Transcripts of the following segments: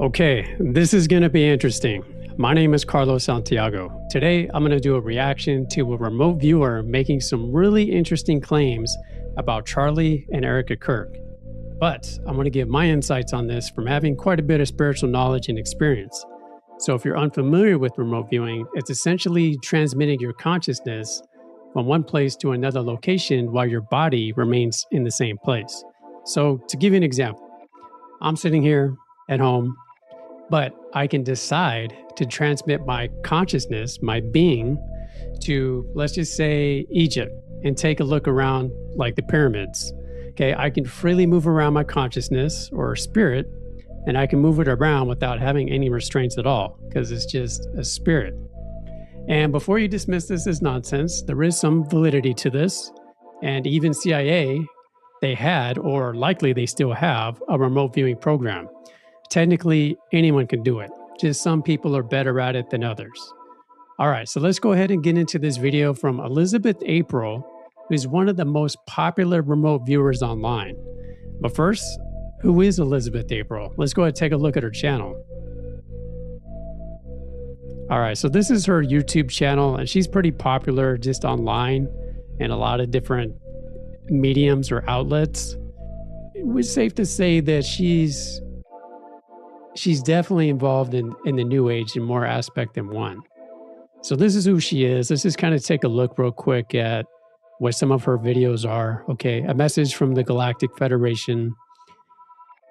Okay, this is going to be interesting. My name is Santiago. Today, I'm going to do a reaction to a remote viewer making some really interesting claims about Charlie and Erika Kirk. But I'm going to give my insights on this from having quite a bit of spiritual knowledge and experience. So if you're unfamiliar with remote viewing, it's essentially transmitting your consciousness from one place to another location while your body remains in the same place. So to give you an example, I'm sitting here at home, but I can decide to transmit my consciousness, my being, to, let's just say, Egypt and take a look around like the pyramids. Okay, I can freely move around my consciousness or spirit, and I can move it around without having any restraints at all because it's just a spirit. And before you dismiss this as nonsense, there is some validity to this. And even CIA, they had, or likely they still have, a remote viewing program. Technically, anyone can do it. Just some people are better at it than others. All right, so let's go ahead and get into this video from Elizabeth April, who's one of the most popular remote viewers online. But first, who is Elizabeth April? Let's go ahead and take a look at her channel. All right, so this is her YouTube channel, and she's pretty popular just online in a lot of different mediums or outlets. It was safe to say that she's definitely involved in the new age in more aspect than one. So this is who she is. Let's just kind of take a look real quick at what some of her videos are. Okay, a message from the Galactic Federation.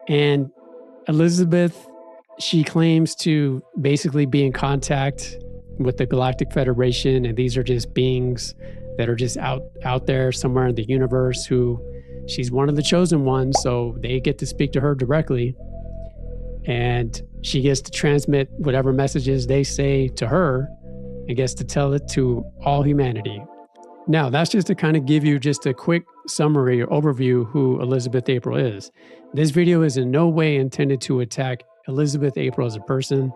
And Elizabeth, she claims to basically be in contact with the Galactic Federation, and these are just beings that are just out there somewhere in the universe who she's one of the chosen ones, so they get to speak to her directly. And she gets to transmit whatever messages they say to her and gets to tell it to all humanity. Now, that's just to kind of give you just a quick summary or overview who Elizabeth April is. This video is in no way intended to attack Elizabeth April as a person.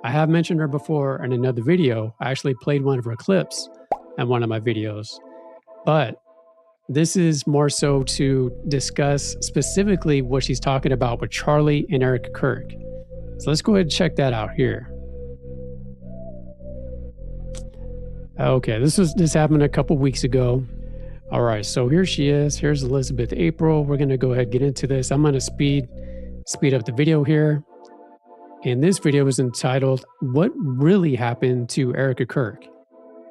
I have mentioned her before in another video. I actually played one of her clips in one of my videos. But this is more so to discuss specifically what she's talking about with Charlie and Erika Kirk. So let's go ahead and check that out here. Okay, this happened a couple weeks ago. All right, so here she is. Here's Elizabeth April. We're gonna go ahead and get into this. I'm gonna speed up the video here. And this video is entitled, "What Really Happened to Erika Kirk?"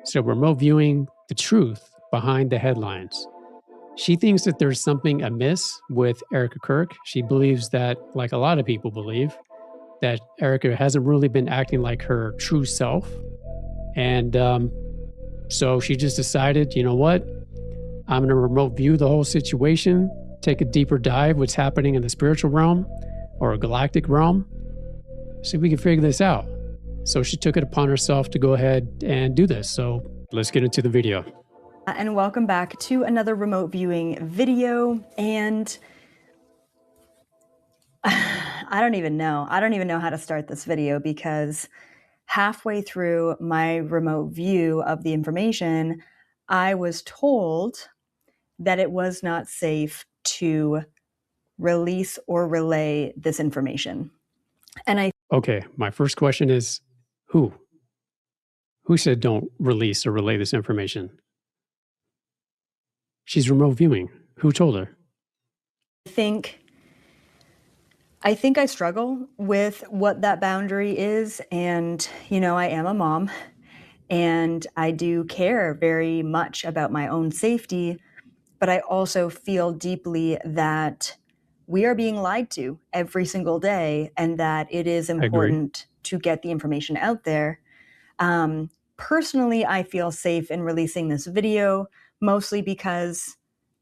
So remote viewing the truth behind the headlines. She thinks that there's something amiss with Erika Kirk. She believes that, like a lot of people believe, that Erika hasn't really been acting like her true self. And so she just decided, you know what? I'm going to remote view the whole situation, take a deeper dive what's happening in the spiritual realm or a galactic realm, see if we can figure this out. So she took it upon herself to go ahead and do this. So let's get into the video. And welcome back to another remote viewing video. And I don't even know how to start this video, because halfway through my remote view of the information, I was told that it was not safe to release or relay this information. And okay, my first question is, who said don't release or relay this information? She's remote viewing. Who told her? I think I struggle with what that boundary is. And, you know, I am a mom and I do care very much about my own safety, but I also feel deeply that we are being lied to every single day and that it is important to get the information out there. Personally, I feel safe in releasing this video, mostly because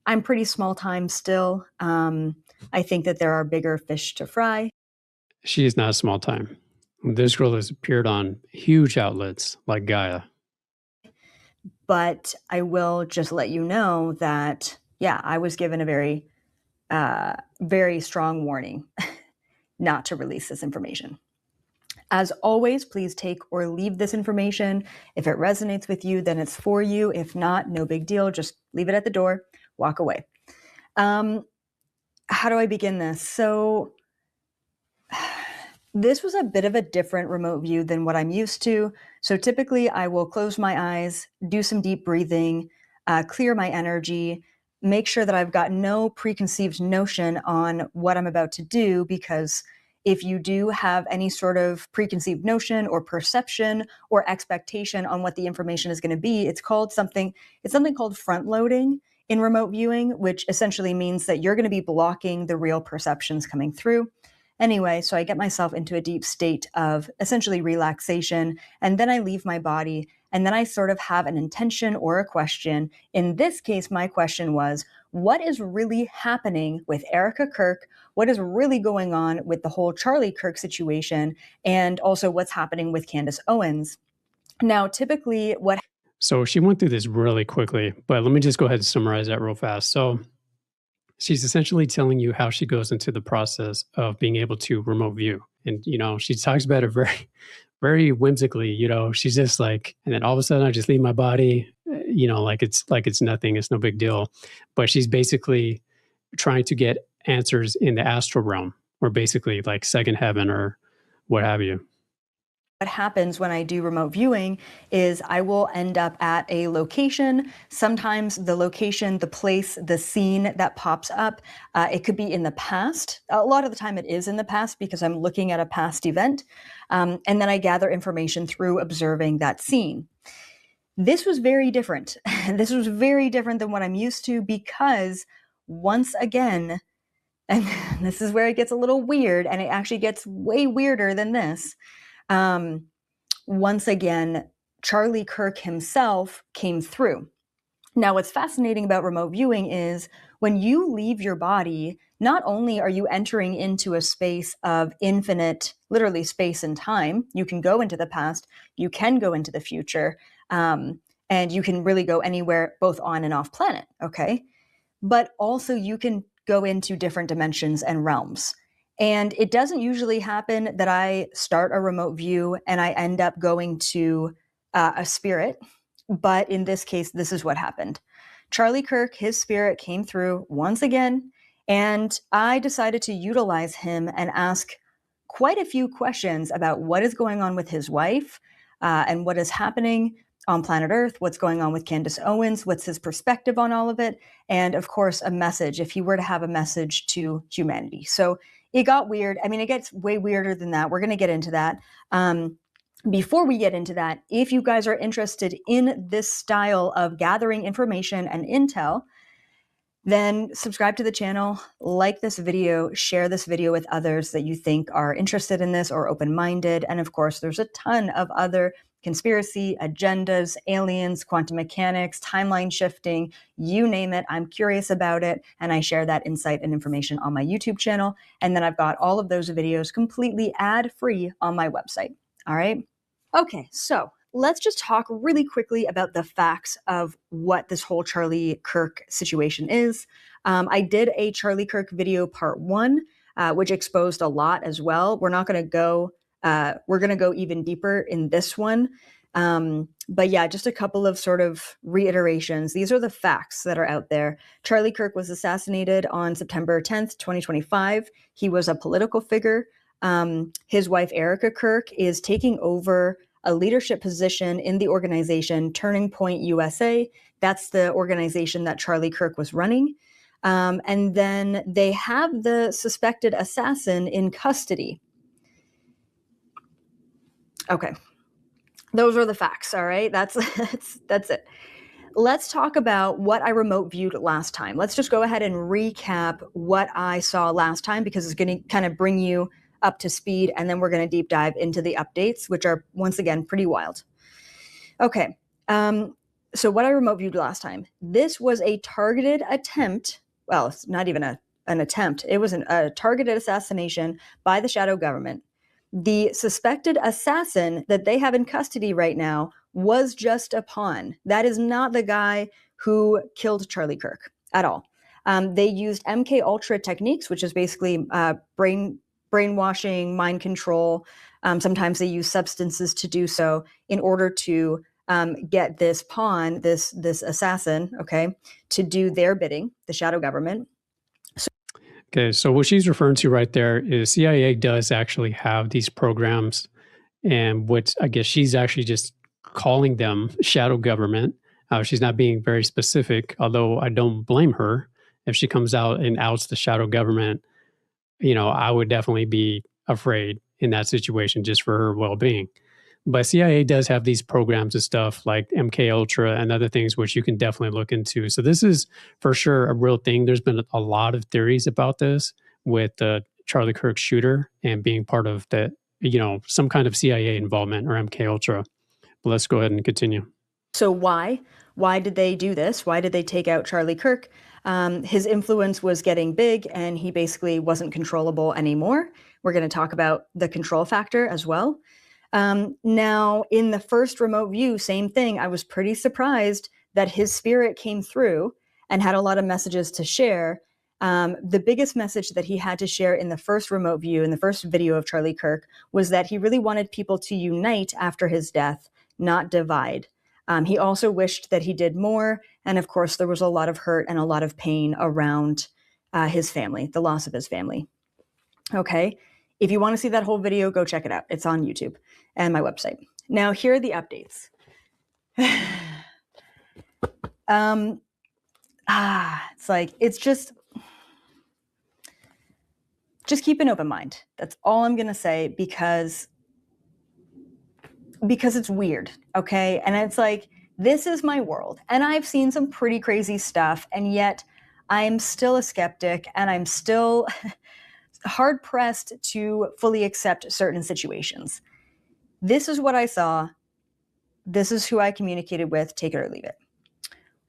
I'm pretty small time still. I think that there are bigger fish to fry. She is not small time. This girl has appeared on huge outlets like Gaia. But I will just let you know that, yeah, I was given a very, very strong warning not to release this information. As always, please take or leave this information. If it resonates with you, then it's for you. If not, no big deal. Just leave it at the door, walk away. How do I begin this? So This was a bit of a different remote view than what I'm used to. So typically I will close my eyes, do some deep breathing, clear my energy, make sure that I've got no preconceived notion on what I'm about to do, because if you do have any sort of preconceived notion or perception or expectation on what the information is going to be, it's something called front loading in remote viewing, which essentially means that you're going to be blocking the real perceptions coming through. Anyway, so I get myself into a deep state of essentially relaxation, and then I leave my body, and then I sort of have an intention or a question. In this case, my question was, what is really happening with Erika Kirk? What is really going on with the whole Charlie Kirk situation? And also what's happening with Candace Owens? Now, typically So she went through this really quickly, but let me just go ahead and summarize that real fast. So she's essentially telling you how she goes into the process of being able to remote view. And, she talks about it very, very whimsically. She's just like, and then all of a sudden I just leave my body, like it's nothing, it's no big deal. But she's basically trying to get answers in the astral realm, or basically like second heaven or what have you. what happens when I do remote viewing is I will end up at a location. Sometimes the location, the place, the scene that pops up, it could be in the past. A lot of the time it is in the past because I'm looking at a past event. And then I gather information through observing that scene. This was very different. This was very different than what I'm used to, because once again, and this is where it gets a little weird, and it actually gets way weirder than this. Once again, Charlie Kirk himself came through. Now, what's fascinating about remote viewing is when you leave your body, not only are you entering into a space of infinite, literally space and time, you can go into the past, you can go into the future, and you can really go anywhere, both on and off planet, okay? But also you can go into different dimensions and realms. And it doesn't usually happen that I start a remote view and I end up going to a spirit. But in this case, this is what happened. Charlie Kirk, his spirit came through once again, and I decided to utilize him and ask quite a few questions about what is going on with his wife and what is happening on planet Earth, what's going on with Candace Owens, what's his perspective on all of it, and of course, a message, if he were to have a message to humanity. So it got weird. I mean, it gets way weirder than that. We're going to get into that. Before we get into that, if you guys are interested in this style of gathering information and intel, then subscribe to the channel, like this video, share this video with others that you think are interested in this or open-minded. And of course, there's a ton of other conspiracy, agendas, aliens, quantum mechanics, timeline shifting, you name it. I'm curious about it, and I share that insight and information on my YouTube channel. And then I've got all of those videos completely ad-free on my website. All right? Okay, so let's just talk really quickly about the facts of what this whole Charlie Kirk situation is. I did a Charlie Kirk video part 1, which exposed a lot as well. We're not going to go, we're going to go even deeper in this one. But yeah, just a couple of sort of reiterations. These are the facts that are out there. Charlie Kirk was assassinated on September 10th, 2025. He was a political figure. His wife, Erika Kirk, is taking over a leadership position in the organization Turning Point USA. That's the organization that Charlie Kirk was running. And then they have the suspected assassin in custody. Okay. Those are the facts, all right? That's it. Let's talk about what I remote viewed last time. Let's just go ahead and recap what I saw last time, because it's going to kind of bring you up to speed, and then we're going to deep dive into the updates, which are once again pretty wild. Okay, so what I remote viewed last time, this was a targeted attempt. Well, it's not even an attempt. It was a targeted assassination by the shadow government. The suspected assassin that they have in custody right now was just a pawn. That is not the guy who killed Charlie Kirk at all. They used MK Ultra techniques, which is basically brainwashing, mind control. Sometimes they use substances to do so in order to get this pawn, this assassin, okay, to do their bidding, the shadow government. Okay, so what she's referring to right there is CIA does actually have these programs, and what I guess she's actually just calling them shadow government. She's not being very specific, although I don't blame her if she comes out and outs the shadow government. I would definitely be afraid in that situation just for her well-being. But CIA does have these programs and stuff like MK Ultra and other things which you can definitely look into. So this is for sure a real thing. There's been a lot of theories about this with the Charlie Kirk shooter and being part of the, some kind of CIA involvement or MK Ultra. But let's go ahead and continue. So why? Why did they do this? Why did they take out Charlie Kirk? His influence was getting big and he basically wasn't controllable anymore. We're going to talk about the control factor as well. Now, in the first remote view, same thing. I was pretty surprised that his spirit came through and had a lot of messages to share. The biggest message that he had to share in the first remote view, in the first video of Charlie Kirk, was that he really wanted people to unite after his death, not divide. He also wished that he did more. And of course, there was a lot of hurt and a lot of pain around his family, the loss of his family. Okay. If you want to see that whole video, go check it out. It's on YouTube and my website. Now, here are the updates. It's just keep an open mind. That's all I'm going to say because it's weird. Okay. And it's like, this is my world and I've seen some pretty crazy stuff. And yet I'm still a skeptic and I'm still hard pressed to fully accept certain situations. This is what I saw. This is who I communicated with. Take it or leave it.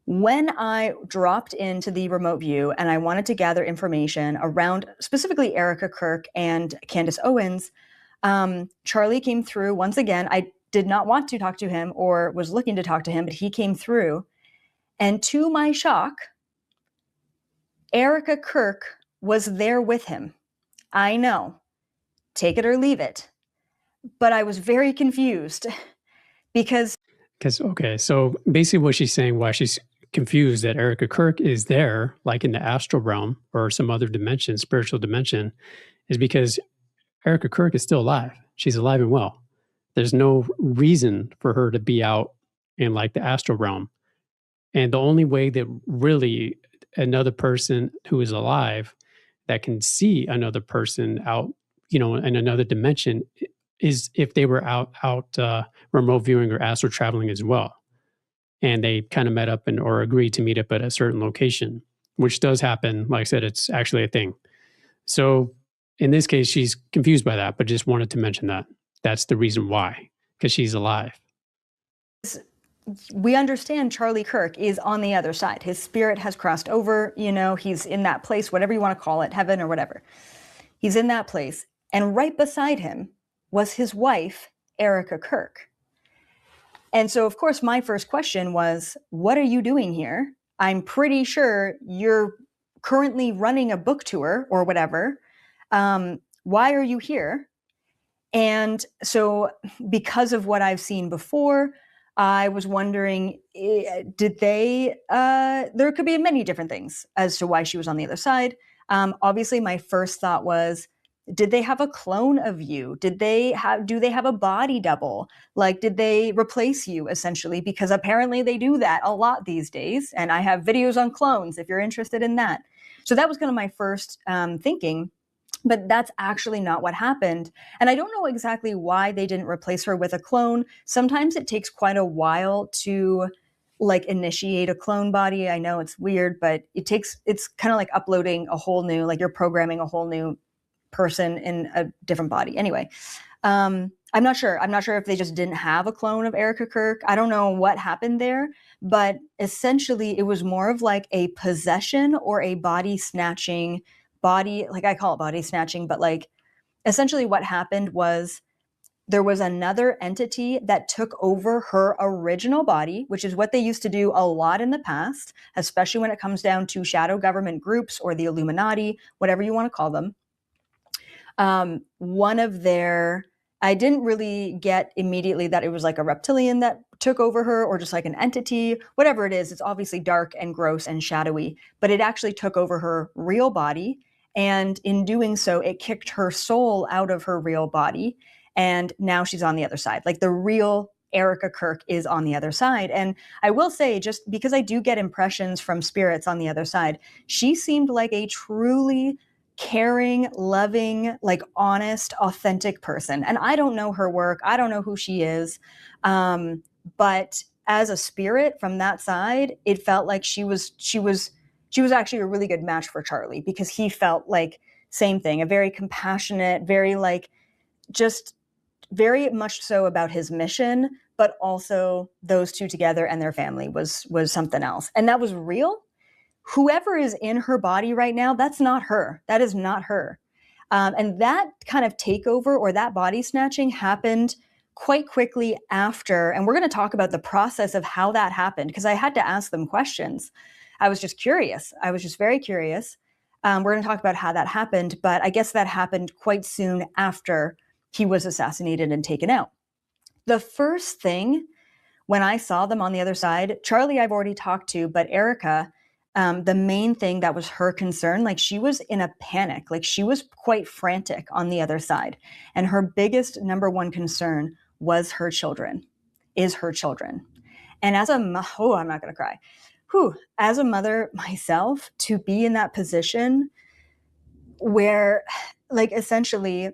When I dropped into the remote view and I wanted to gather information around specifically Erika Kirk and Candace Owens, Charlie came through once again. I did not want to talk to him or was looking to talk to him, but he came through. And to my shock, Erika Kirk was there with him. I know, take it or leave it. But I was very confused because okay, so basically what she's saying, why she's confused that Erika Kirk is there, like in the astral realm or some other dimension, spiritual dimension, is because Erika Kirk is still alive. She's alive and well. There's no reason for her to be out in like the astral realm. And the only way that really another person who is alive that can see another person out, in another dimension is if they were out remote viewing or astral traveling as well. And they kind of met up or agreed to meet up at a certain location, which does happen. Like I said, it's actually a thing. So in this case, she's confused by that, but just wanted to mention that. That's the reason why, because she's alive. We understand Charlie Kirk is on the other side. His spirit has crossed over, he's in that place, whatever you want to call it, heaven or whatever. He's in that place. And right beside him was his wife, Erika Kirk. And so, of course, my first question was, what are you doing here? I'm pretty sure you're currently running a book tour or whatever. Why are you here? And so because of what I've seen before, I was wondering, there could be many different things as to why she was on the other side. Obviously, my first thought was, did they have a clone of you? Do they have a body double? Like, did they replace you essentially? Because apparently they do that a lot these days. And I have videos on clones if you're interested in that. So that was kind of my first thinking. But that's actually not what happened. And I don't know exactly why they didn't replace her with a clone. Sometimes it takes quite a while to initiate a clone body. I know it's weird, but it's kind of like uploading a whole new, like you're programming a whole new person in a different body. Anyway, I'm not sure. I'm not sure if they just didn't have a clone of Erika Kirk. I don't know what happened there, but essentially it was more of like a possession or a body snatching like I call it body snatching, but like essentially what happened was there was another entity that took over her original body, which is what they used to do a lot in the past, especially when it comes down to shadow government groups or the Illuminati, whatever you want to call them. I didn't really get immediately that it was like a reptilian that took over her or just like an entity, whatever it is. It's obviously dark and gross and shadowy, but it actually took over her real body And in doing so, it kicked her soul out of her real body. And now she's on the other side. Like the real Erika Kirk is on the other side. And I will say, just because I do get impressions from spirits on the other side, she seemed like a truly caring, loving, like honest, authentic person. And I don't know her work. I don't know who she is. But as a spirit from that side, it felt like she was actually a really good match for Charlie, because he felt like same thing, a very compassionate, very like just very much so about his mission, but also those two together and their family was something else. And that was real. Whoever is in her body right now, that's not her. That is not her. And that kind of takeover or that body snatching happened quite quickly after. And we're going to talk about the process of how that happened, because I had to ask them questions. I was just curious. I was just very curious. We're going to talk about how that happened, but I guess that happened quite soon after he was assassinated and taken out. The first thing when I saw them on the other side, Charlie I've already talked to, but Erika, the main thing that was her concern, like she was in a panic, like she was quite frantic on the other side. And her biggest number one concern was her children, is her children. And as I'm not going to cry. As a mother myself, to be in that position where like essentially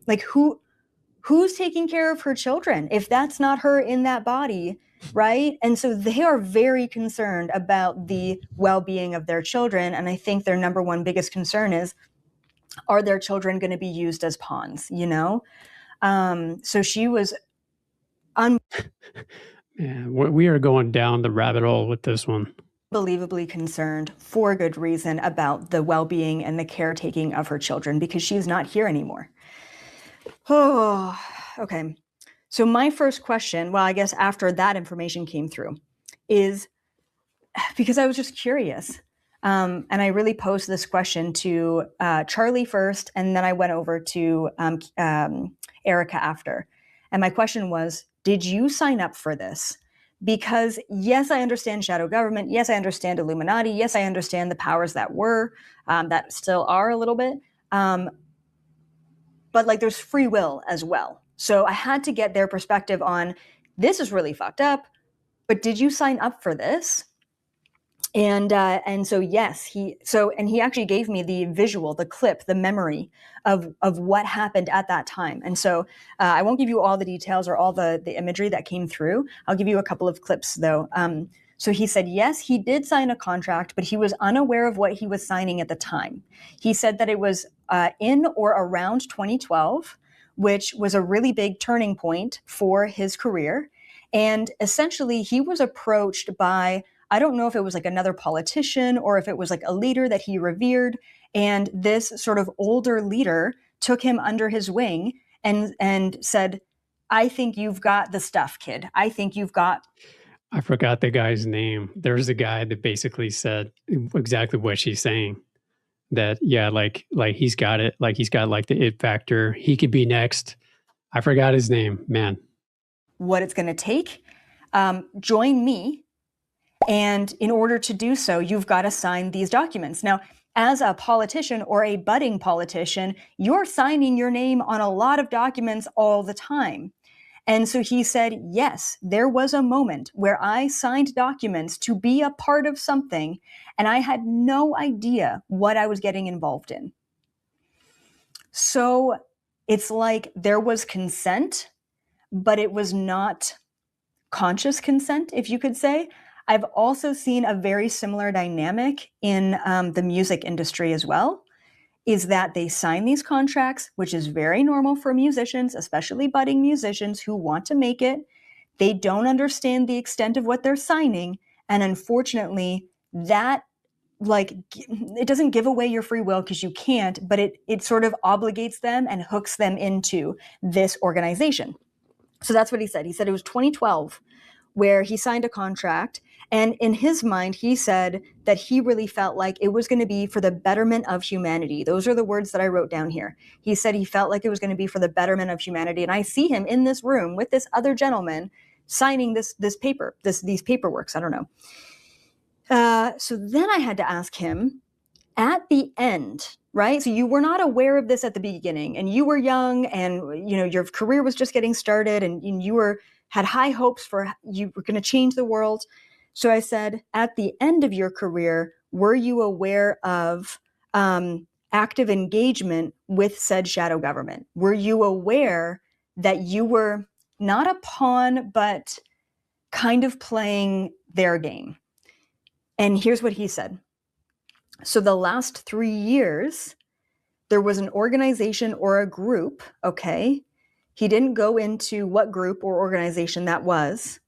like who's taking care of her children if that's not her in that body, right? And so they are very concerned about the well-being of their children. And I think their number one biggest concern is, are their children going to be used as pawns, you know? So she was Yeah, we are going down the rabbit hole with this one. Unbelievably concerned, for good reason, about the well-being and the caretaking of her children, because she's not here anymore. Oh, okay. So my first question, well, I guess after that information came through, is because I was just curious. And I really posed this question to Charlie first, and then I went over to Erika after. And my question was, did you sign up for this? Because yes, I understand shadow government. Yes, I understand Illuminati. Yes, I understand the powers that were, that still are a little bit. But like there's free will as well. So I had to get their perspective on, this is really fucked up, but did you sign up for this? And so yes, he actually gave me the visual, the clip, the memory of what happened at that time. And so I won't give you all the details or all the imagery that came through. I'll give you a couple of clips though. So he said, yes, he did sign a contract, but he was unaware of what he was signing at the time. He said that it was in or around 2012, which was a really big turning point for his career. And essentially he was approached by, I don't know if it was like another politician or if it was like a leader that he revered. And this sort of older leader took him under his wing and said, I think you've got the stuff, kid. I think you've got. I forgot the guy's name. There's a guy that basically said exactly what she's saying. That, yeah, like he's got it. Like he's got like the it factor. He could be next. I forgot his name, man. What it's going to take. Join me. And in order to do so, you've got to sign these documents. Now, as a politician or a budding politician, you're signing your name on a lot of documents all the time. And so he said, yes, there was a moment where I signed documents to be a part of something, and I had no idea what I was getting involved in. So it's like there was consent, but it was not conscious consent, if you could say. I've also seen a very similar dynamic in the music industry as well, is that they sign these contracts, which is very normal for musicians, especially budding musicians who want to make it. They don't understand the extent of what they're signing. And unfortunately, that like it doesn't give away your free will because you can't, but it sort of obligates them and hooks them into this organization. So that's what he said. He said it was 2012 where he signed a contract. And in his mind, he said that he really felt like it was going to be for the betterment of humanity. Those are the words that I wrote down here. He said he felt like it was going to be for the betterment of humanity. And I see him in this room with this other gentleman signing these paperworks. I don't know. So then I had to ask him, at the end, right? So you were not aware of this at the beginning, and you were young, and your career was just getting started, and you had high hopes for you were going to change the world. So I said, at the end of your career, were you aware of active engagement with said shadow government? Were you aware that you were not a pawn, but kind of playing their game? And here's what he said. So the last 3 years, there was an organization or a group, okay? He didn't go into what group or organization that was.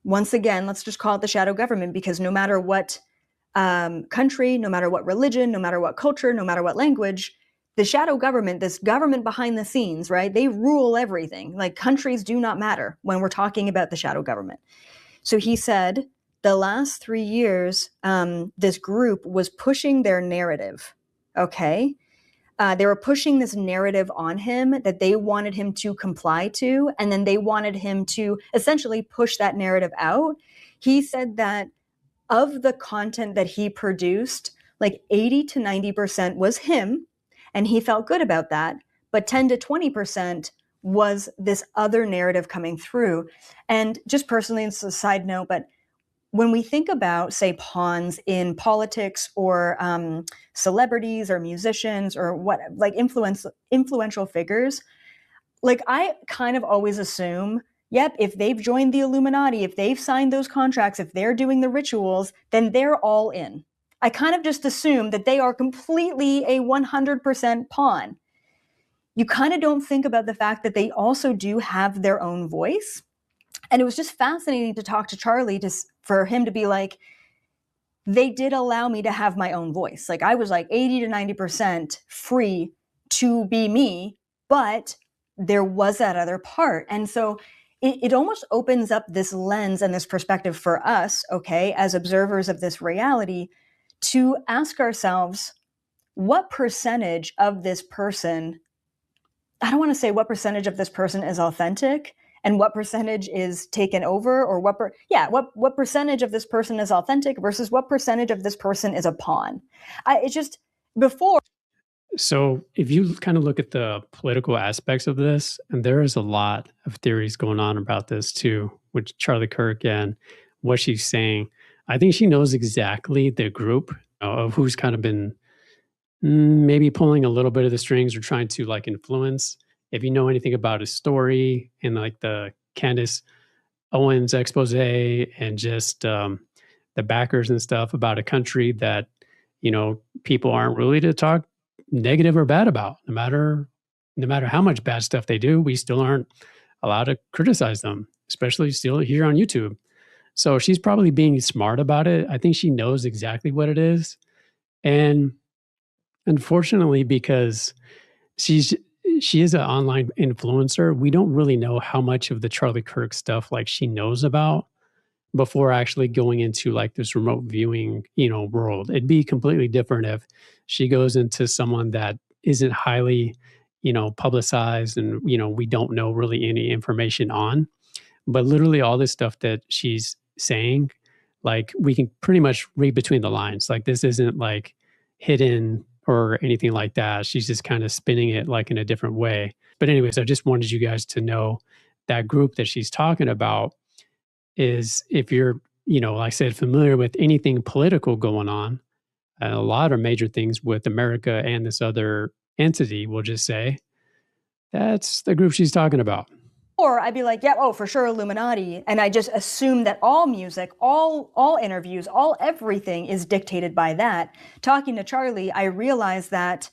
Once again, let's just call it the shadow government, because no matter what country, no matter what religion, no matter what culture, no matter what language, the shadow government, this government behind the scenes, right? They rule everything. Like, countries do not matter when we're talking about the shadow government. So he said, the last 3 years, this group was pushing their narrative, okay? They were pushing this narrative on him that they wanted him to comply to, and then they wanted him to essentially push that narrative out. He said that of the content that he produced, like 80 to 90% was him, and he felt good about that, but 10 to 20% was this other narrative coming through. And just personally, it's a side note, but when we think about, say, pawns in politics or celebrities or musicians or what, like influential figures, like, I kind of always assume, yep, if they've joined the Illuminati, if they've signed those contracts, if they're doing the rituals, then they're all in. I kind of just assume that they are completely a 100% pawn. You kind of don't think about the fact that they also do have their own voice. And it was just fascinating to talk to Charlie, for him to be like, they did allow me to have my own voice. Like, I was like 80 to 90% free to be me, but there was that other part. And so it almost opens up this lens and this perspective for us, okay, as observers of this reality, to ask ourselves, what percentage of this person, I don't want to say what percentage of this person is authentic and what percentage is taken over, or what percentage of this person is authentic versus what percentage of this person is a pawn. It's just before. So if you kind of look at the political aspects of this, and there is a lot of theories going on about this too, with Charlie Kirk and what she's saying. I think she knows exactly the group of who's kind of been maybe pulling a little bit of the strings or trying to like influence. If you know anything about his story and like the Candace Owens expose and just the backers and stuff about a country that, people aren't really to talk negative or bad about. No matter how much bad stuff they do, we still aren't allowed to criticize them, especially still here on YouTube. So she's probably being smart about it. I think she knows exactly what it is. And unfortunately, because she is an online influencer, we don't really know how much of the Charlie Kirk stuff like she knows about before actually going into like this remote viewing, world. It'd be completely different if she goes into someone that isn't highly, publicized and, we don't know really any information on. But literally all this stuff that she's saying, like we can pretty much read between the lines. Like this isn't like hidden or anything like that. She's just kind of spinning it like in a different way. But anyways, I just wanted you guys to know that group that she's talking about is, if you're, like I said, familiar with anything political going on, a lot of major things with America and this other entity, we'll just say, that's the group she's talking about. Or I'd be like, yeah, oh, for sure, Illuminati. And I just assume that all music, all interviews, all everything is dictated by that. Talking to Charlie, I realized that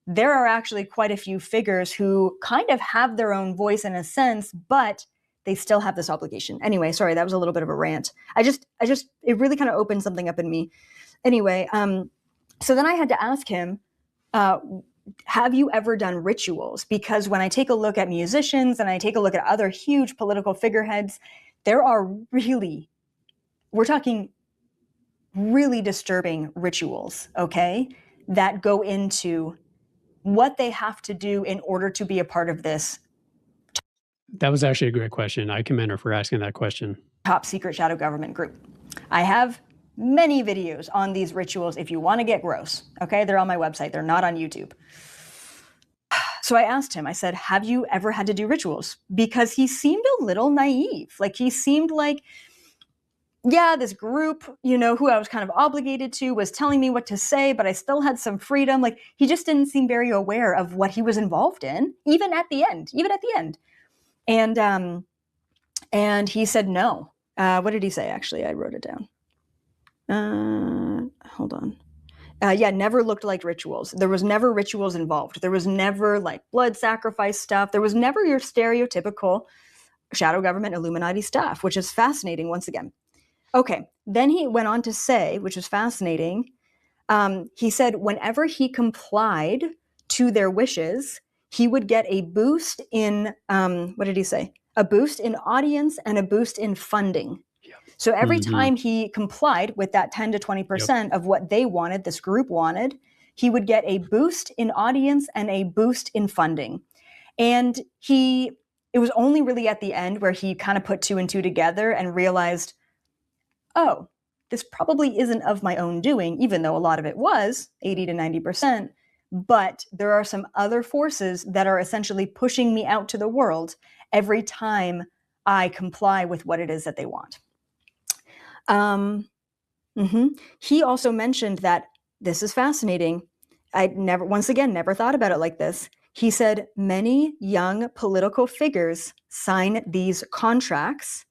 there are actually quite a few figures who kind of have their own voice in a sense, but they still have this obligation. Anyway, sorry, that was a little bit of a rant. It really kind of opened something up in me. Anyway, so then I had to ask him, have you ever done rituals? Because when I take a look at musicians and I take a look at other huge political figureheads, there are we're talking really disturbing rituals, okay, that go into what they have to do in order to be a part of this. That was actually a great question. I commend her for asking that question. Top secret shadow government group. I have many videos on these rituals if you want to get gross. Okay, they're on my website. They're not on YouTube. So I asked him, I said, have you ever had to do rituals? Because he seemed a little naive. Like he seemed like, yeah, this group, who I was kind of obligated to was telling me what to say, but I still had some freedom. Like he just didn't seem very aware of what he was involved in, even at the end. And he said no. What did he say? Actually, I wrote it down. Hold on. Never looked like rituals. There was never rituals involved. There was never like blood sacrifice stuff. There was never your stereotypical shadow government Illuminati stuff, which is fascinating once again. Okay, then he went on to say, which is fascinating, he said whenever he complied to their wishes, he would get a boost in, what did he say? A boost in audience and a boost in funding. So every time he complied with that 10 to 20% of what they wanted, this group wanted, he would get a boost in audience and a boost in funding. And it was only really at the end where he kind of put two and two together and realized, oh, this probably isn't of my own doing, even though a lot of it was 80 to 90%. But there are some other forces that are essentially pushing me out to the world every time I comply with what it is that they want. He also mentioned that, this is fascinating, I never thought about it like this. He said many young political figures sign these contracts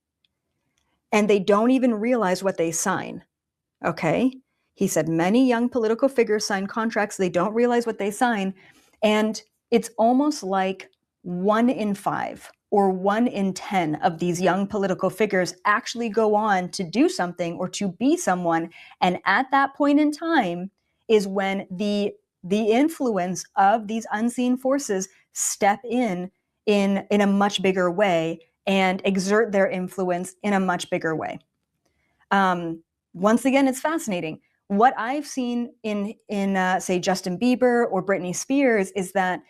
and they don't even realize what they sign. Okay? He said many young political figures sign contracts, they don't realize what they sign, and it's almost like 1 in 5 or 1 in 10 of these young political figures actually go on to do something or to be someone. And at that point in time is when the influence of these unseen forces step in a much bigger way and exert their influence in a much bigger way. Once again, it's fascinating. What I've seen in say, Justin Bieber or Britney Spears is that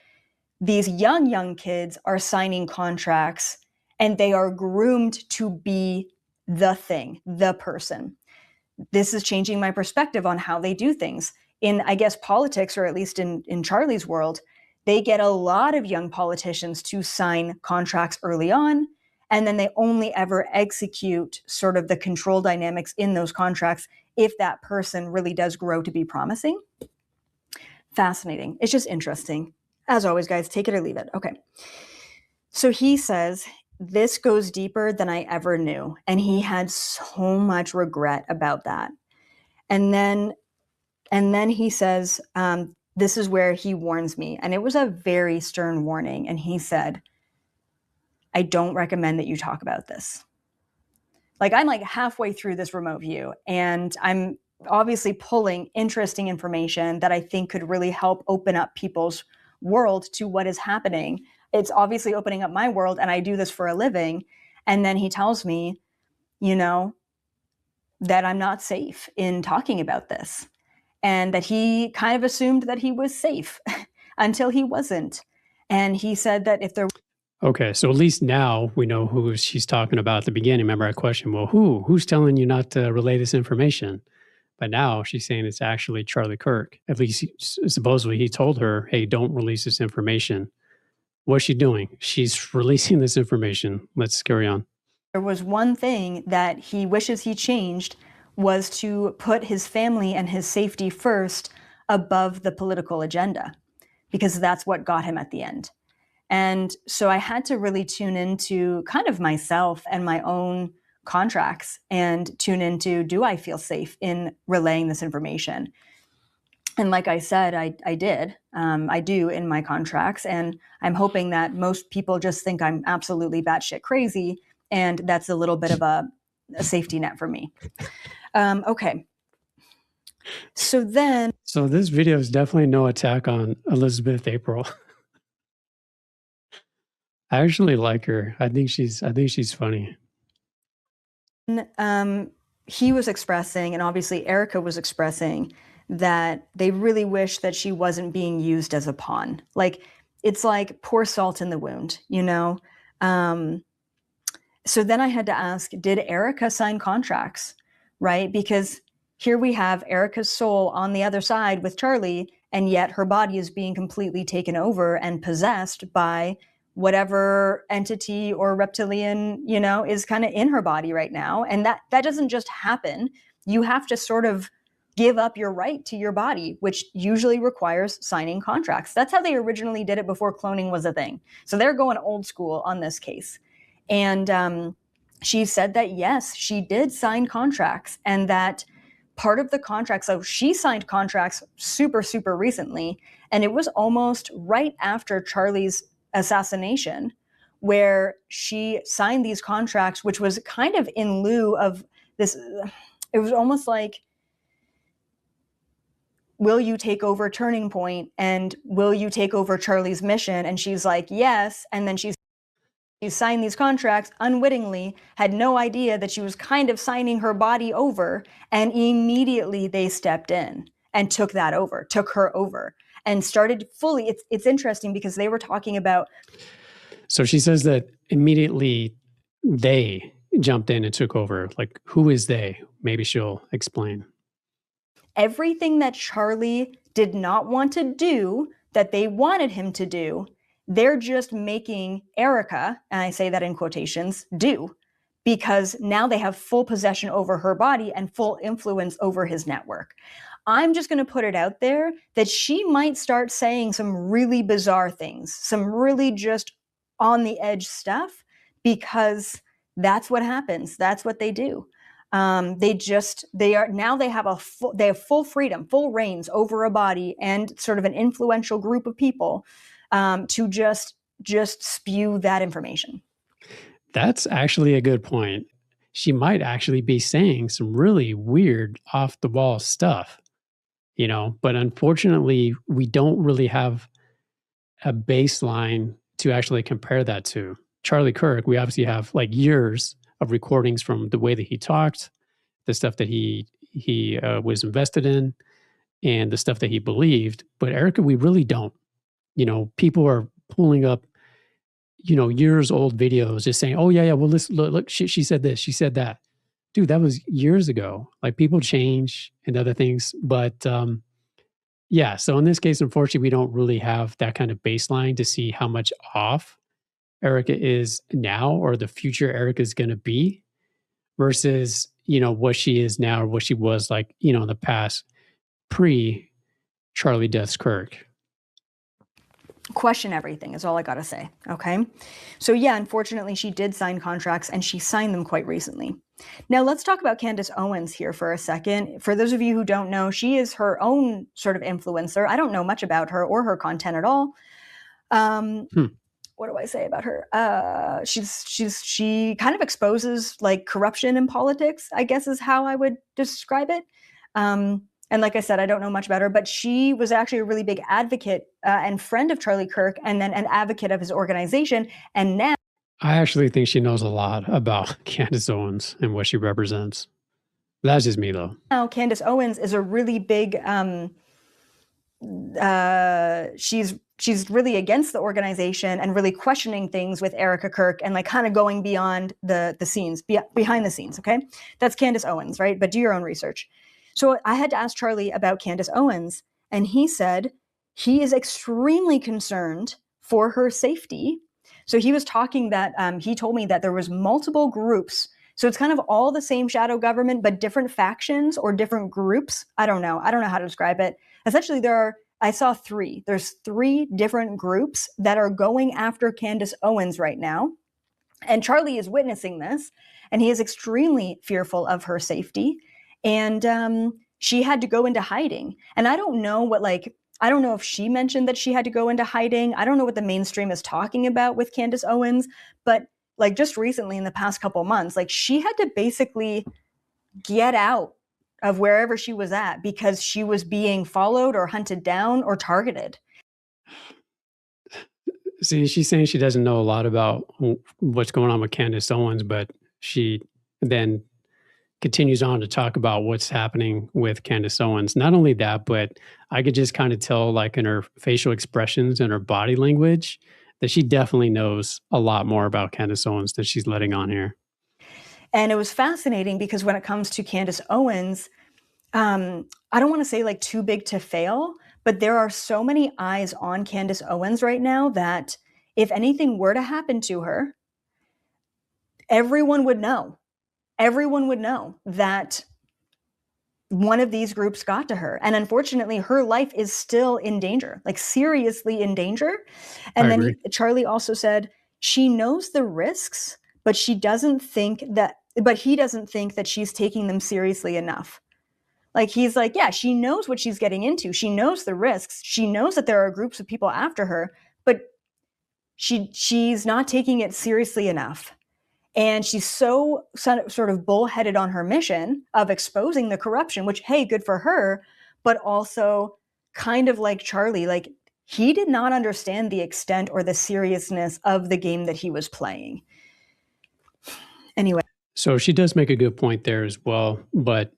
these young kids are signing contracts and they are groomed to be the thing, the person. This is changing my perspective on how they do things. In, I guess, politics, or at least in Charlie's world, they get a lot of young politicians to sign contracts early on, and then they only ever execute sort of the control dynamics in those contracts if that person really does grow to be promising. Fascinating. It's just interesting. As always, guys, take it or leave it. Okay. So he says, this goes deeper than I ever knew. And he had so much regret about that. And then he says, this is where he warns me. And it was a very stern warning. And he said, I don't recommend that you talk about this. Like, I'm like halfway through this remote view, and I'm obviously pulling interesting information that I think could really help open up people's world to what is happening. It's obviously opening up my world, and I do this for a living. And then he tells me, that I'm not safe in talking about this, and that he kind of assumed that he was safe until he wasn't. And he said that if there... Okay, so at least now we know who she's talking about at the beginning. Remember, I questioned, well, who's telling you not to relay this information? But now she's saying it's actually Charlie Kirk. At least supposedly he told her, hey, don't release this information. What's she doing? She's releasing this information. Let's carry on. There was one thing that he wishes he changed, was to put his family and his safety first above the political agenda, because that's what got him at the end. And so I had to really tune into kind of myself and my own contracts and tune into, do I feel safe in relaying this information? And like I said, I did. I do in my contracts. And I'm hoping that most people just think I'm absolutely batshit crazy. And that's a little bit of a safety net for me. Okay. So this video is definitely no attack on Elizabeth April. I actually like her. I think she's funny. He was expressing, and obviously Erika was expressing, that they really wish that she wasn't being used as a pawn. Like, it's like pour salt in the wound, So then I had to ask, did Erika sign contracts, right? Because here we have Erika's soul on the other side with Charlie, and yet her body is being completely taken over and possessed by whatever entity or reptilian, is kind of in her body right now. And that doesn't just happen. You have to sort of give up your right to your body, which usually requires signing contracts. That's how they originally did it before cloning was a thing. So they're going old school on this case. And she said that, yes, she did sign contracts, and that part of the contract, so she signed contracts super, super recently, and it was almost right after Charlie's assassination where she signed these contracts, which was kind of in lieu of this. It was almost like, will you take over Turning Point, and will you take over Charlie's mission? And she's like, yes. And then she signed these contracts unwittingly, had no idea that she was kind of signing her body over, and immediately they stepped in and took her over, and started fully. It's interesting because they were talking about. So she says that immediately they jumped in and took over. Like, who is they? Maybe she'll explain. Everything that Charlie did not want to do, that they wanted him to do, they're just making Erika, and I say that in quotations, do, because now they have full possession over her body and full influence over his network. I'm just going to put it out there that she might start saying some really bizarre things, some really just on the edge stuff, because that's what happens. That's what they do. They have full freedom, full reins over a body and sort of an influential group of people to just spew that information. That's actually a good point. She might actually be saying some really weird off the wall stuff, but unfortunately we don't really have a baseline to actually compare that to. Charlie Kirk, we obviously have like years of recordings from the way that he talked, the stuff that he was invested in, and the stuff that he believed. But Erika, we really don't. People are pulling up, years old videos, just saying, "Oh yeah, well, look, she said this, she said that." Dude, that was years ago. Like, people change and other things, but yeah. So in this case, unfortunately, we don't really have that kind of baseline to see how much off Erika is now, or the future Erika is going to be, versus what she is now, or what she was like in the past, pre Charlie Deaths Kirk. Question everything is all I gotta say. Okay, so yeah, unfortunately she did sign contracts, and she signed them quite recently. Now let's talk about Candace Owens here for a second. For those of you who don't know, she is her own sort of influencer. I don't know much about her or her content at all. What do I say about her? She kind of exposes like corruption in politics, I guess is how I would describe it. And like I said, I don't know much about her, but she was actually a really big advocate and friend of Charlie Kirk, and then an advocate of his organization. And now I actually think she knows a lot about Candace Owens and what she represents. That's just me, though. Now Candace Owens is a really big. She's really against the organization and really questioning things with Erika Kirk, and like kind of going beyond the scenes, behind the scenes. Okay, that's Candace Owens, right? But do your own research. So I had to ask Charlie about Candace Owens, and he said he is extremely concerned for her safety. So he was talking that he told me that there was multiple groups. So it's kind of all the same shadow government, but different factions or different groups. I don't know how to describe it. Essentially, I saw three. There's three different groups that are going after Candace Owens right now. And Charlie is witnessing this, and he is extremely fearful of her safety. And she had to go into hiding. And I don't know if she mentioned that she had to go into hiding. I don't know what the mainstream is talking about with Candace Owens, but like just recently in the past couple months, like she had to basically get out of wherever she was at because she was being followed or hunted down or targeted. See, she's saying she doesn't know a lot about what's going on with Candace Owens, but she then continues on to talk about what's happening with Candace Owens. Not only that, but I could just kind of tell, like in her facial expressions and her body language, that she definitely knows a lot more about Candace Owens than she's letting on here. And it was fascinating because when it comes to Candace Owens, I don't want to say like too big to fail, but there are so many eyes on Candace Owens right now that if anything were to happen to her, everyone would know. Everyone would know that one of these groups got to her. And unfortunately, her life is still in danger, like seriously in danger. I And then agree. Charlie also said she knows the risks, but he doesn't think that she's taking them seriously enough. Like he's like, yeah, she knows what she's getting into. She knows the risks. She knows that there are groups of people after her, but she's not taking it seriously enough. And she's so sort of bullheaded on her mission of exposing the corruption, which, hey, good for her, but also kind of like Charlie, like he did not understand the extent or the seriousness of the game that he was playing. Anyway. So she does make a good point there as well. But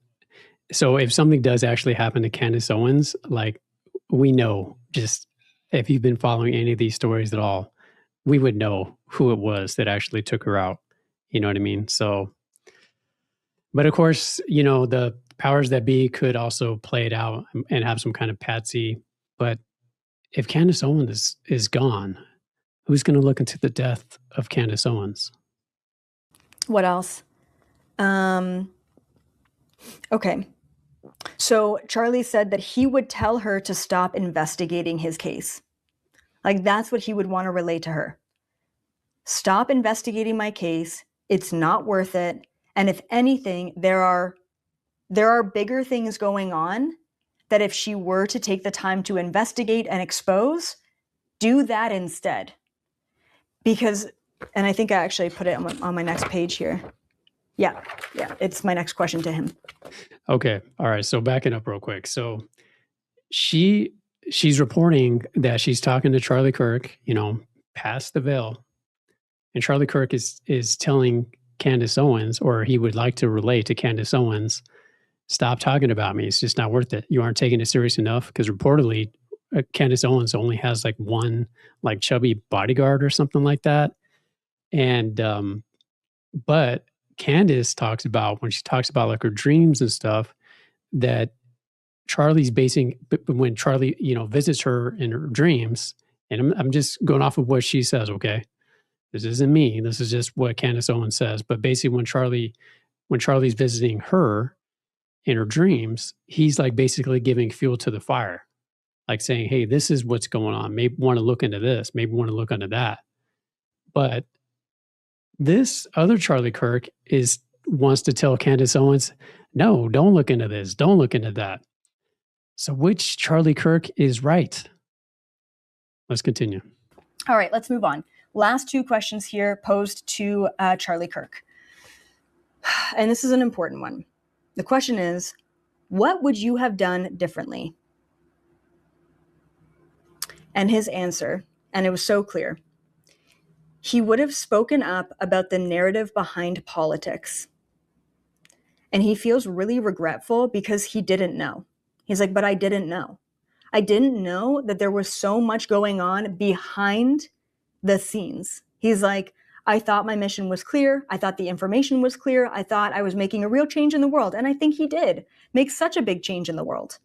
so if something does actually happen to Candace Owens, like we know, just if you've been following any of these stories at all, we would know who it was that actually took her out. You know what I mean? So, but of course, you know, the powers that be could also play it out and have some kind of patsy. But if Candace Owens is gone, who's going to look into the death of Candace Owens? What else? Okay. So Charlie said that he would tell her to stop investigating his case. Like that's what he would want to relay to her. Stop investigating my case. It's not worth it. And if anything, there are bigger things going on that if she were to take the time to investigate and expose, do that instead. Because, and I think I actually put it on my next page here. Yeah, it's my next question to him. Okay, all right. So backing up real quick. So she's reporting that she's talking to Charlie Kirk, you know, past the veil, and Charlie Kirk is telling Candace Owens, or he would like to relate to Candace Owens, stop talking about me. It's just not worth it. You aren't taking it serious enough, because reportedly Candace Owens only has like one like chubby bodyguard or something like that. And but Candace talks about, when she talks about like her dreams and stuff, that Charlie's basing, when Charlie, you know, visits her in her dreams, and I'm just going off of what she says, okay? This isn't me. This is just what Candace Owens says. But basically, when Charlie's visiting her in her dreams, he's like basically giving fuel to the fire, like saying, "Hey, this is what's going on. Maybe want to look into this. Maybe want to look into that." But this other Charlie Kirk wants to tell Candace Owens, "No, don't look into this. Don't look into that." So, which Charlie Kirk is right? Let's continue. All right, let's move on. Last two questions here posed to Charlie Kirk. And this is an important one. The question is, what would you have done differently? And his answer, and it was so clear, he would have spoken up about the narrative behind politics. And he feels really regretful because he didn't know. He's like, but I didn't know. I didn't know that there was so much going on behind the scenes. He's like, I thought my mission was clear. I thought the information was clear. I thought I was making a real change in the world. And I think he did make such a big change in the world.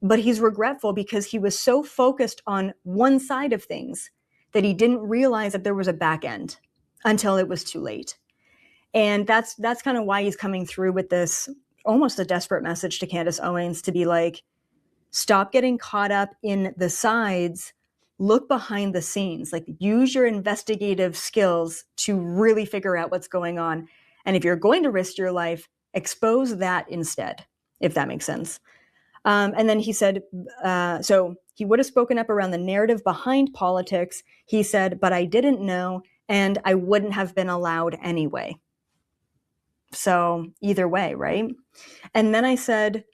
But he's regretful because he was so focused on one side of things that he didn't realize that there was a back end until it was too late. And that's kind of why he's coming through with this almost a desperate message to Candace Owens to be like, stop getting caught up in the sides, look behind the scenes, like use your investigative skills to really figure out what's going on. And if you're going to risk your life, expose that instead, if that makes sense. And then he said, so he would have spoken up around the narrative behind politics. He said, but I didn't know, and I wouldn't have been allowed anyway. So either way, right? And then I said,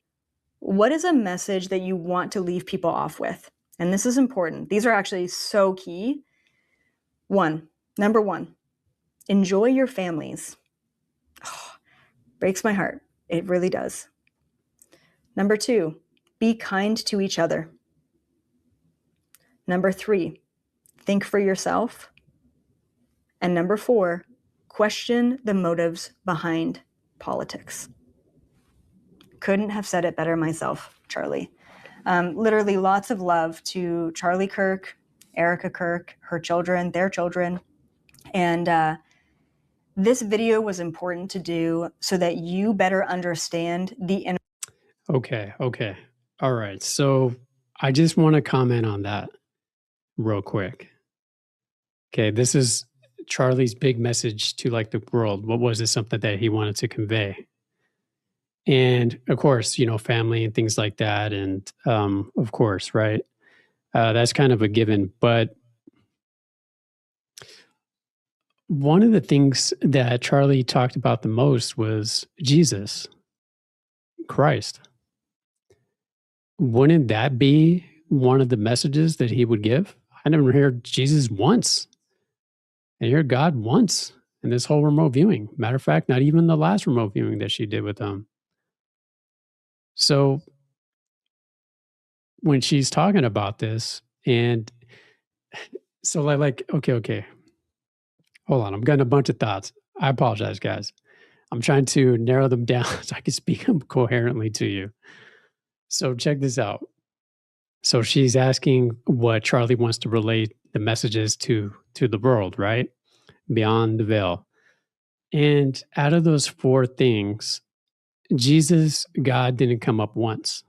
what is a message that you want to leave people off with? And this is important. These are actually so key. Number one, enjoy your families. Oh, breaks my heart. It really does. Number two, be kind to each other. Number three, think for yourself. And number four, question the motives behind politics. couldn't have said it better myself, Charlie. Literally lots of love to Charlie Kirk, Erika Kirk, her children, their children. And this video was important to do so that you better understand the inner. Okay. All right. So I just want to comment on that real quick. Okay. This is Charlie's big message to like the world. What was it? Something that he wanted to convey. And of course, family and things like that. And of course, right. That's kind of a given. But one of the things that Charlie talked about the most was Jesus Christ. Wouldn't that be one of the messages that he would give? I never heard Jesus once. I heard God once in this whole remote viewing. Matter of fact, not even the last remote viewing that she did with them. So when she's talking about this, and so okay. Hold on. I'm getting a bunch of thoughts. I apologize, guys. I'm trying to narrow them down so I can speak them coherently to you. So check this out. So she's asking what Charlie wants to relate the messages to the world, right? Beyond the veil. And out of those four things, Jesus, God didn't come up once.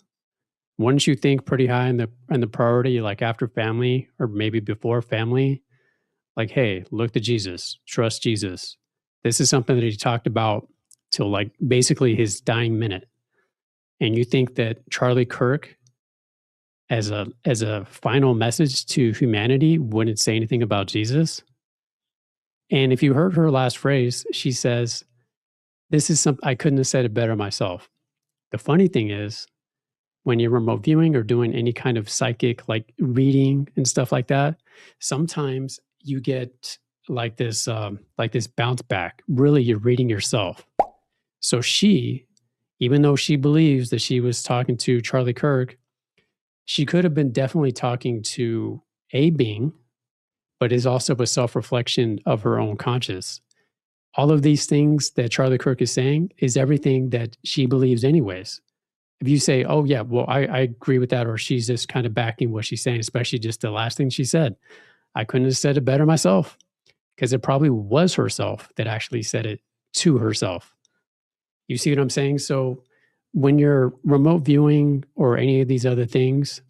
Wouldn't you think pretty high in the priority, like after family or maybe before family? Like, hey, look to Jesus, trust Jesus. This is something that he talked about till like basically his dying minute. And you think that Charlie Kirk, as a final message to humanity, wouldn't say anything about Jesus? And if you heard her last phrase, she says, "This is something I couldn't have said it better myself." The funny thing is, when you're remote viewing or doing any kind of psychic like reading and stuff like that, sometimes you get like this bounce back. Really, you're reading yourself. So she, even though she believes that she was talking to Charlie Kirk, she could have been definitely talking to a being, but is also a self-reflection of her own conscious. All of these things that Charlie Kirk is saying is everything that she believes anyways. If you say, oh yeah, well, I agree with that, or she's just kind of backing what she's saying, especially just the last thing she said. I couldn't have said it better myself, because it probably was herself that actually said it to herself. You see what I'm saying? So when you're remote viewing or any of these other things,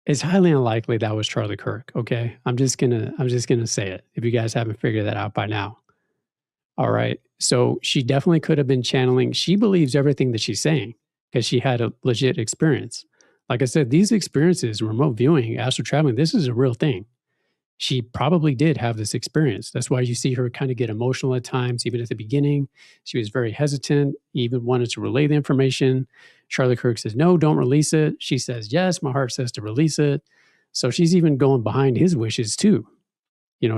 it's highly unlikely that was Charlie Kirk. Okay. I'm just gonna say it if you guys haven't figured that out by now. All right. So she definitely could have been channeling. She believes everything that she's saying because she had a legit experience. Like I said, these experiences, remote viewing, astral traveling, this is a real thing. She probably did have this experience. That's why you see her kind of get emotional at times. Even at the beginning, she was very hesitant, even wanted to relay the information. Charlie Kirk says, no, don't release it. She says, yes, my heart says to release it. So she's even going behind his wishes too.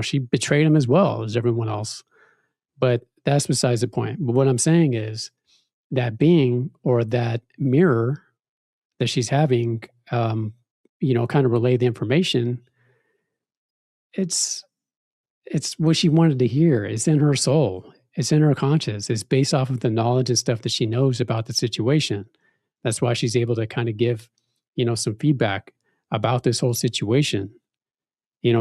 She betrayed him as well as everyone else. But that's besides the point. But what I'm saying is that being or that mirror that she's having, kind of relay the information. It's what she wanted to hear. It's in her soul. It's in her conscious. It's based off of the knowledge and stuff that she knows about the situation. That's why she's able to kind of give, some feedback about this whole situation.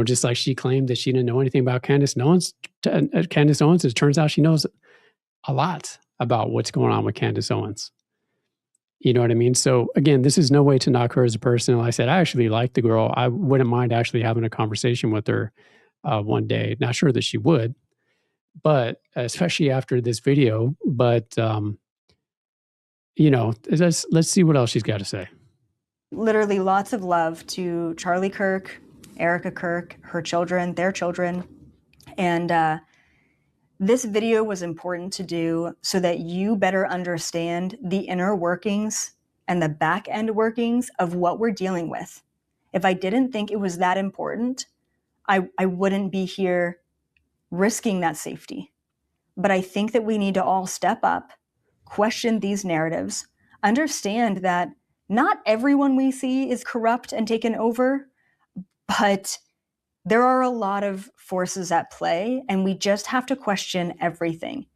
Just like she claimed that she didn't know anything about Candace Owens. It turns out she knows a lot about what's going on with Candace Owens. You know what I mean? So again, this is no way to knock her as a person. Like I said, I actually like the girl. I wouldn't mind actually having a conversation with her one day. Not sure that she would, but especially after this video. But let's see what else she's got to say. Literally lots of love to Charlie Kirk, Erika Kirk, her children, their children. And this video was important to do so that you better understand the inner workings and the back end workings of what we're dealing with. If I didn't think it was that important, I wouldn't be here risking that safety. But I think that we need to all step up, question these narratives, understand that not everyone we see is corrupt and taken over, but there are a lot of forces at play, and we just have to question everything.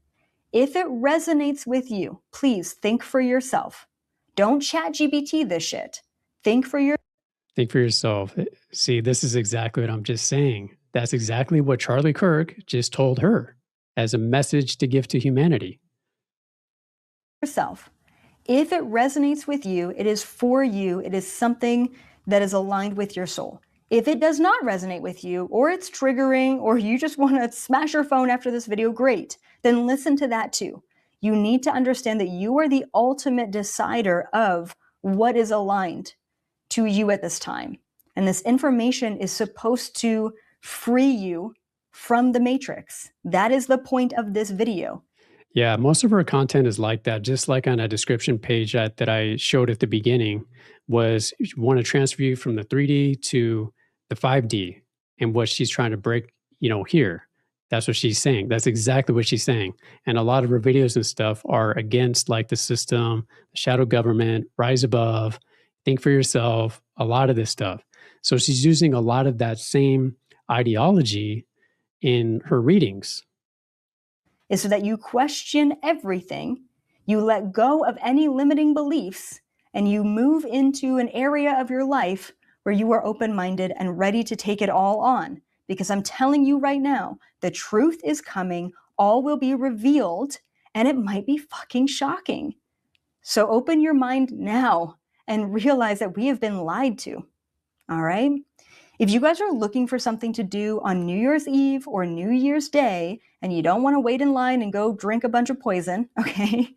If it resonates with you, please think for yourself. Don't chat GPT this shit. Think for yourself. See, this is exactly what I'm just saying. That's exactly what Charlie Kirk just told her as a message to give to humanity. yourself. If it resonates with you, it is for you. It is something that is aligned with your soul. If it does not resonate with you, or it's triggering, or you just want to smash your phone after this video, great. Then listen to that too. You need to understand that you are the ultimate decider of what is aligned to you at this time. And this information is supposed to free you from the matrix. That is the point of this video. Yeah, most of her content is like that. Just like on a description page that I showed at the beginning, was want to transfer you from the 3D to the 5D, and what she's trying to break, here. That's what she's saying. That's exactly what she's saying. And a lot of her videos and stuff are against like the system, the shadow government, rise above, think for yourself, a lot of this stuff. So she's using a lot of that same ideology in her readings. Is so that you question everything, you let go of any limiting beliefs, and you move into an area of your life where you are open-minded and ready to take it all on. Because I'm telling you right now, the truth is coming, all will be revealed, and it might be fucking shocking. So open your mind now and realize that we have been lied to. All right? If you guys are looking for something to do on New Year's Eve or New Year's Day, and you don't want to wait in line and go drink a bunch of poison, okay,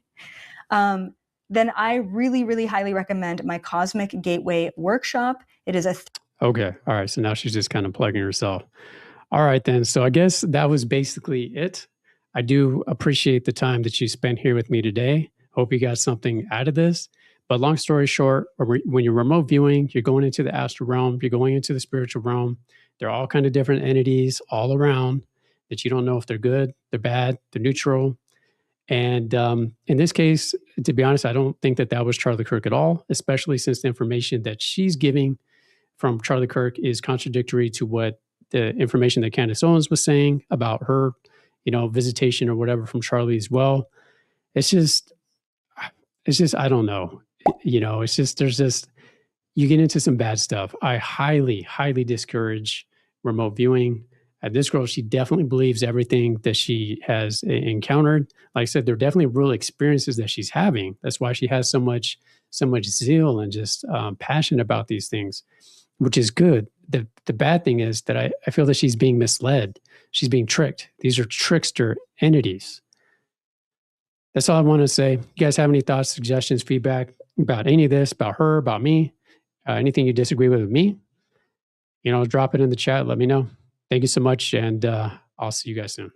then I really, really highly recommend my Cosmic Gateway workshop. It is a okay. All right. So now she's just kind of plugging herself. All right, then. So I guess that was basically it. I do appreciate the time that you spent here with me today. Hope you got something out of this. But long story short, when you're remote viewing, you're going into the astral realm, you're going into the spiritual realm. There are all kind of different entities all around that you don't know if they're good, they're bad, they're neutral. And in this case, to be honest, I don't think that was Charlie Kirk at all, especially since the information that she's giving from Charlie Kirk is contradictory to what the information that Candace Owens was saying about her, visitation or whatever from Charlie as well. It's just, I don't know. You get into some bad stuff. I highly, highly discourage remote viewing. This girl, she definitely believes everything that she has encountered. Like I said, there are definitely real experiences that she's having. That's why she has so much zeal and just passion about these things, which is good. The bad thing is that I feel that she's being misled. She's being tricked. These are trickster entities. That's all I want to say. You guys have any thoughts, suggestions, feedback about any of this, about her, about me, anything you disagree with me? Drop it in the chat. Let me know. Thank you so much. And I'll see you guys soon.